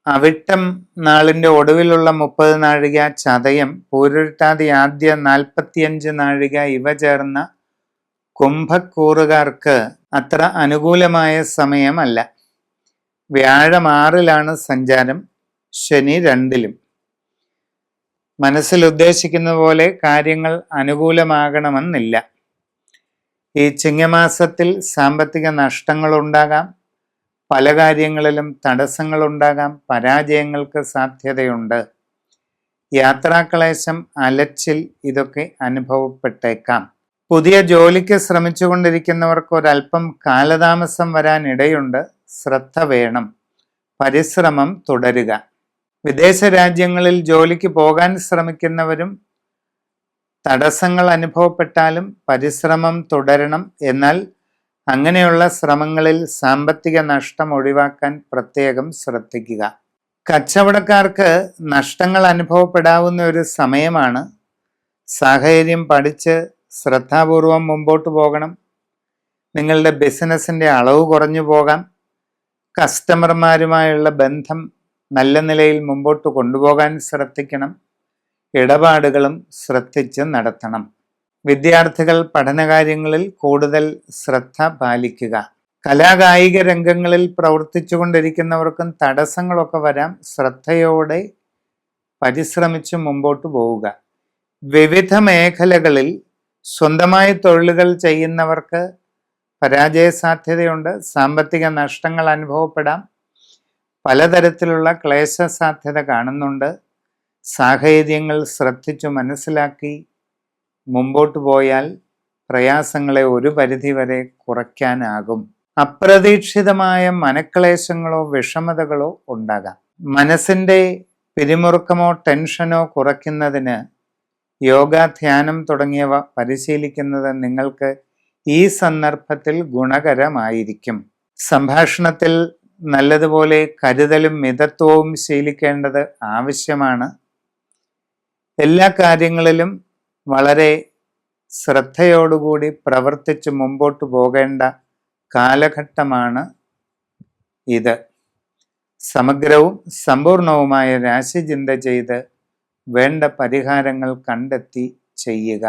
അവിട്ടം നാളിന്റെ ഒടുവിലുള്ള 30 നാഴിക, ചതയം, പൂരുരുട്ടാതി ആദ്യ 45 നാഴിക ഇവ ചേർന്ന കുംഭക്കൂറുകാർക്ക് അത്ര അനുകൂലമായ സമയമല്ല. വ്യാഴം 6-ലാണ് സഞ്ചാരം, ശനി 2-ലും. മനസ്സിൽ ഉദ്ദേശിക്കുന്ന പോലെ കാര്യങ്ങൾ അനുകൂലമാകണമെന്നില്ല. ഈ ചിങ്ങമാസത്തിൽ സാമ്പത്തിക നഷ്ടങ്ങളുണ്ടാകാം, പല കാര്യങ്ങളിലും തടസ്സങ്ങളുണ്ടാകാം, പരാജയങ്ങൾക്ക് സാധ്യതയുണ്ട്. യാത്രാക്ലേശം, അലച്ചിൽ ഇതൊക്കെ അനുഭവപ്പെട്ടേക്കാം. പുതിയ ജോലിക്ക് ശ്രമിച്ചുകൊണ്ടിരിക്കുന്നവർക്ക് ഒരല്പം കാലതാമസം വരാൻ ഇടയുണ്ട്. ശ്രദ്ധ വേണം, പരിശ്രമം തുടരുക. വിദേശ രാജ്യങ്ങളിൽ ജോലിക്ക് പോകാൻ ശ്രമിക്കുന്നവരും തടസ്സങ്ങൾ അനുഭവപ്പെട്ടാലും പരിശ്രമം തുടരണം. എന്നാൽ അങ്ങനെയുള്ള ശ്രമങ്ങളിൽ സാമ്പത്തിക നഷ്ടം ഒഴിവാക്കാൻ പ്രത്യേകം ശ്രദ്ധിക്കുക. കച്ചവടക്കാർക്ക് നഷ്ടങ്ങൾ അനുഭവപ്പെടാവുന്ന ഒരു സമയമാണ്. സാഹചര്യം പഠിച്ച് ശ്രദ്ധാപൂർവം മുമ്പോട്ട് പോകണം. നിങ്ങളുടെ ബിസിനസ്സിൻ്റെ അളവ് കുറഞ്ഞു പോകാം. കസ്റ്റമർമാരുമായുള്ള ബന്ധം നല്ല നിലയിൽ മുമ്പോട്ട് കൊണ്ടുപോകാൻ ശ്രദ്ധിക്കണം. ഇടപാടുകളും ശ്രദ്ധിച്ച് നടത്തണം. വിദ്യാർത്ഥികൾ പഠനകാര്യങ്ങളിൽ കൂടുതൽ ശ്രദ്ധ പാലിക്കുക. കലാകായിക രംഗങ്ങളിൽ പ്രവർത്തിച്ചു കൊണ്ടിരിക്കുന്നവർക്കും തടസ്സങ്ങളൊക്കെ വരാം. ശ്രദ്ധയോടെ പരിശ്രമിച്ച് മുമ്പോട്ട് പോവുക. വിവിധ മേഖലകളിൽ സ്വന്തമായി തൊഴിലുകൾ ചെയ്യുന്നവർക്ക് പരാജയ സാധ്യതയുണ്ട്. സാമ്പത്തിക നഷ്ടങ്ങൾ അനുഭവപ്പെടാം. പലതരത്തിലുള്ള ക്ലേശ സാധ്യത കാണുന്നുണ്ട്. സാഹചര്യങ്ങൾ ശ്രദ്ധിച്ചു മനസ്സിലാക്കി മുമ്പോട്ട് പോയാൽ പ്രയാസങ്ങളെ ഒരു പരിധിവരെ കുറയ്ക്കാനാകും. അപ്രതീക്ഷിതമായ മനക്ലേശങ്ങളോ വിഷമതകളോ ഉണ്ടാകാം. മനസ്സിൻ്റെ പിരിമുറുക്കമോ ടെൻഷനോ കുറയ്ക്കുന്നതിന് യോഗ, ധ്യാനം തുടങ്ങിയവ പരിശീലിക്കുന്നത് നിങ്ങൾക്ക് ഈ സന്ദർഭത്തിൽ ഗുണകരമായിരിക്കും. സംഭാഷണത്തിൽ നല്ലതുപോലെ കരുതലും മിതത്വവും ശീലിക്കേണ്ടത് ആവശ്യമാണ്. എല്ലാ കാര്യങ്ങളിലും വളരെ ശ്രദ്ധയോടുകൂടി പ്രവർത്തിച്ച് മുമ്പോട്ട് പോകേണ്ട കാലഘട്ടമാണ് ഇത്. സമഗ്രവും സമ്പൂർണവുമായ രാശിചിന്ത ചെയ്ത് വേണ്ട പരിഹാരങ്ങൾ കണ്ടെത്തി ചെയ്യുക.